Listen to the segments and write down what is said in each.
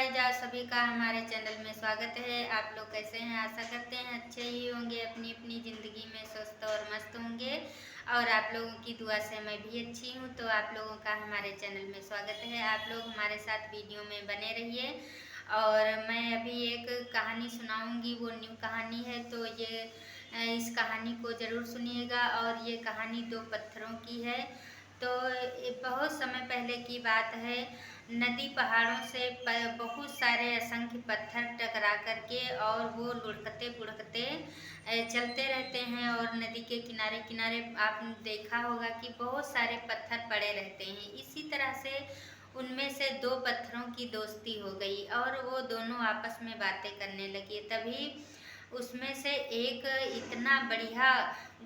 Guys, आप सभी का हमारे चैनल में स्वागत है। आप लोग कैसे हैं? आशा करते हैं अच्छे ही होंगे, अपनी अपनी ज़िंदगी में स्वस्थ और मस्त होंगे। और आप लोगों की दुआ से मैं भी अच्छी हूँ। तो आप लोगों का हमारे चैनल में स्वागत है। आप लोग हमारे साथ वीडियो में बने रहिए। और मैं अभी एक कहानी सुनाऊँगी, वो न्यू कहानी है। तो इस कहानी को ज़रूर सुनिएगा। और ये कहानी दो पत्थरों की है। तो बहुत समय पहले की बात है। नदी पहाड़ों से बहुत सारे असंख्य पत्थर टकरा करके और वो लुढ़कते पुढ़कते चलते रहते हैं। और नदी के किनारे किनारे आपने देखा होगा कि बहुत सारे पत्थर पड़े रहते हैं। इसी तरह से उनमें से दो पत्थरों की दोस्ती हो गई और वो दोनों आपस में बातें करने लगे। तभी उसमें से एक इतना बढ़िया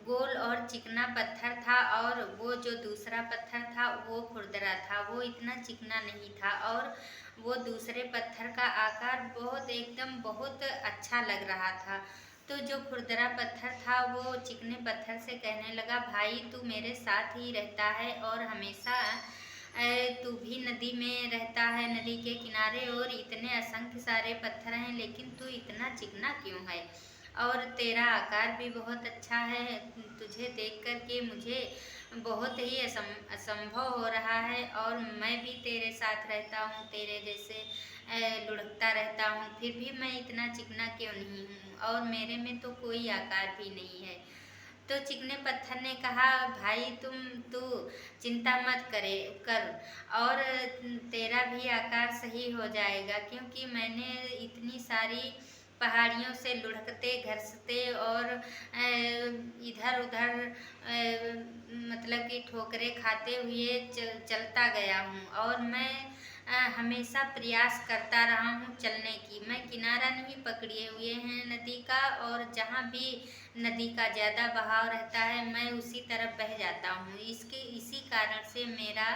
गोल और चिकना पत्थर था, और वो जो दूसरा पत्थर था वो खुरदरा था। वो इतना चिकना नहीं था, और वो दूसरे पत्थर का आकार बहुत अच्छा लग रहा था। तो जो खुरदरा पत्थर था वो चिकने पत्थर से कहने लगा, भाई तू मेरे साथ ही रहता है और हमेशा तू भी नदी में रहता है, नदी के किनारे, और इतने असंख्य सारे पत्थर हैं, लेकिन तू इतना चिकना क्यों है? और तेरा आकार भी बहुत अच्छा है। तुझे देख कर के मुझे बहुत ही असंभव हो रहा है, और मैं भी तेरे साथ रहता हूँ, तेरे जैसे लुढ़कता रहता हूँ, फिर भी मैं इतना चिकना क्यों नहीं हूँ? और मेरे में तो कोई आकार भी नहीं है। तो चिकने पत्थर ने कहा, भाई तू चिंता मत कर, और तेरा भी आकार सही हो जाएगा, क्योंकि मैंने इतनी सारी पहाड़ियों से लुढ़कते घसते और इधर उधर मतलब कि ठोकरें खाते हुए चलता गया हूँ। और मैं हमेशा प्रयास करता रहा हूँ चलने की। मैं किनारा नहीं पकड़े हुए हैं नदी का, और जहाँ भी नदी का ज़्यादा बहाव रहता है मैं उसी तरफ बह जाता हूँ। इसी कारण से मेरा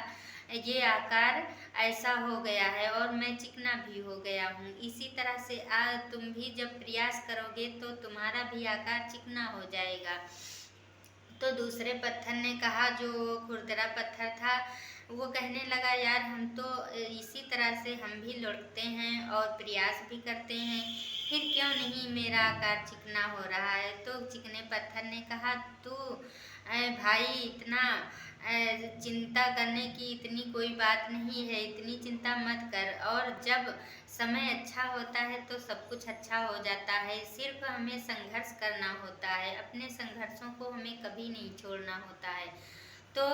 ये आकार ऐसा हो गया है, और मैं चिकना भी हो गया हूँ। इसी तरह से तुम भी जब प्रयास करोगे तो तुम्हारा भी आकार चिकना हो जाएगा। तो दूसरे पत्थर ने कहा, जो खुरदरा पत्थर था, वो कहने लगा, यार हम तो इसी तरह से हम भी लुढ़कते हैं और प्रयास भी करते हैं, फिर क्यों नहीं मेरा आकार चिकना हो रहा है? तो चिकने पत्थर ने कहा, तू भाई इतना चिंता करने की इतनी कोई बात नहीं है, इतनी चिंता मत कर। और जब समय अच्छा होता है तो सब कुछ अच्छा हो जाता है। सिर्फ हमें संघर्ष करना होता है, अपने संघर्षों को हमें कभी नहीं छोड़ना होता है। तो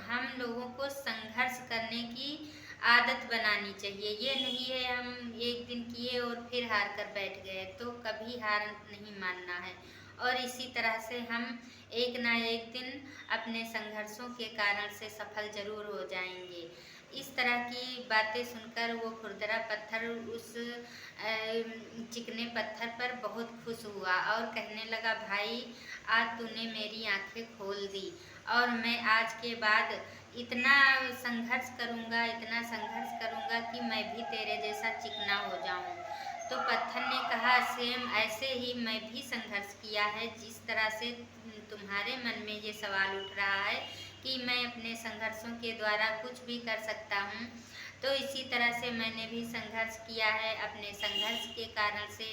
हम लोगों को संघर्ष करने की आदत बनानी चाहिए। ये नहीं है हम एक दिन किए और फिर हार कर बैठ गए, तो कभी हार नहीं मानना है। और इसी तरह से हम एक ना एक दिन अपने संघर्षों के कारण से सफल जरूर हो जाएंगे। इस तरह की बातें सुनकर वो खुरदरा पत्थर उस चिकने पत्थर पर बहुत खुश हुआ और कहने लगा, भाई आज तूने मेरी आंखें खोल दी, और मैं आज के बाद इतना इतना संघर्ष करूँगा कि मैं भी तेरे जैसा चिकना हो जाऊँ। तो पत्थर ने कहा, सेम ऐसे ही मैं भी संघर्ष किया है, जिस तरह से तुम्हारे मन में ये सवाल उठ रहा है कि मैं अपने संघर्षों के द्वारा कुछ भी कर सकता हूँ। तो इसी तरह से मैंने भी संघर्ष किया है। अपने संघर्ष के कारण से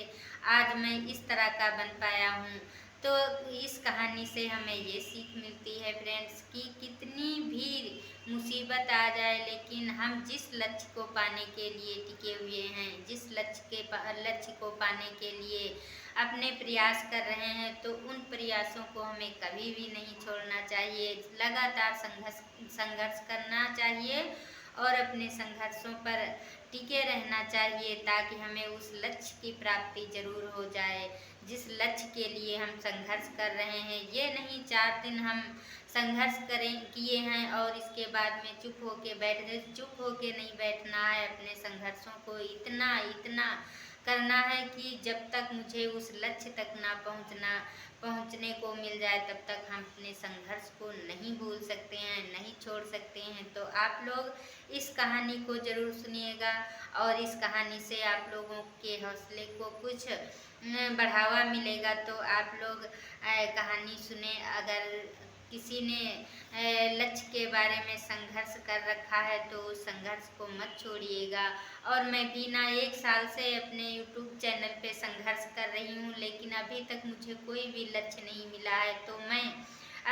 आज मैं इस तरह का बन पाया हूँ। तो इस कहानी से हमें ये सीख मिलती है फ्रेंड्स, कि कितनी भी मुसीबत आ जाए, लेकिन हम जिस लक्ष्य को पाने के लिए टिके हुए हैं, जिस लक्ष्य को पाने के लिए अपने प्रयास कर रहे हैं, तो उन प्रयासों को हमें कभी भी नहीं छोड़ना चाहिए। लगातार संघर्ष करना चाहिए और अपने संघर्षों पर टिके रहना चाहिए, ताकि हमें उस लक्ष्य की प्राप्ति जरूर हो जाए जिस लक्ष्य के लिए हम संघर्ष कर रहे हैं। ये नहीं 4 दिन हम संघर्ष किए हैं और इसके बाद में चुप होके बैठ गए। चुप होके नहीं बैठना है, अपने संघर्षों को इतना इतना करना है कि जब तक मुझे उस लक्ष्य तक ना पहुंचने को मिल जाए, तब तक हम अपने संघर्ष को नहीं भूल सकते हैं, नहीं छोड़ सकते हैं। तो आप लोग इस कहानी को जरूर सुनिएगा, और इस कहानी से आप लोगों के हौसले को कुछ बढ़ावा मिलेगा। तो आप लोग कहानी सुने, अगर किसी ने लक्ष्य के बारे में संघर्ष कर रखा है तो उस संघर्ष को मत छोड़िएगा। और मैं भी ना 1 साल से अपने यूट्यूब चैनल पे संघर्ष कर रही हूँ, लेकिन अभी तक मुझे कोई भी लक्ष्य नहीं मिला है, तो मैं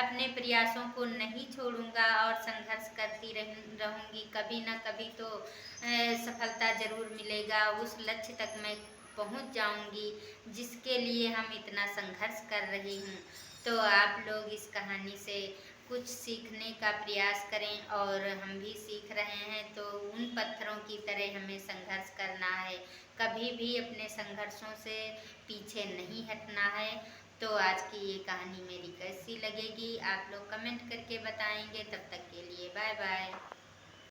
अपने प्रयासों को नहीं छोड़ूंगा और संघर्ष करती रहूंगी। कभी ना कभी तो सफलता जरूर मिलेगा, उस लक्ष्य तक मैं पहुंच जाऊंगी जिसके लिए हम इतना संघर्ष कर रही हूँ। तो आप लोग इस कहानी से कुछ सीखने का प्रयास करें, और हम भी सीख रहे हैं। तो उन पत्थरों की तरह हमें संघर्ष करना है, कभी भी अपने संघर्षों से पीछे नहीं हटना है। तो आज की ये कहानी मेरी कैसी लगेगी आप लोग कमेंट करके बताएंगे। तब तक के लिए बाय बाय।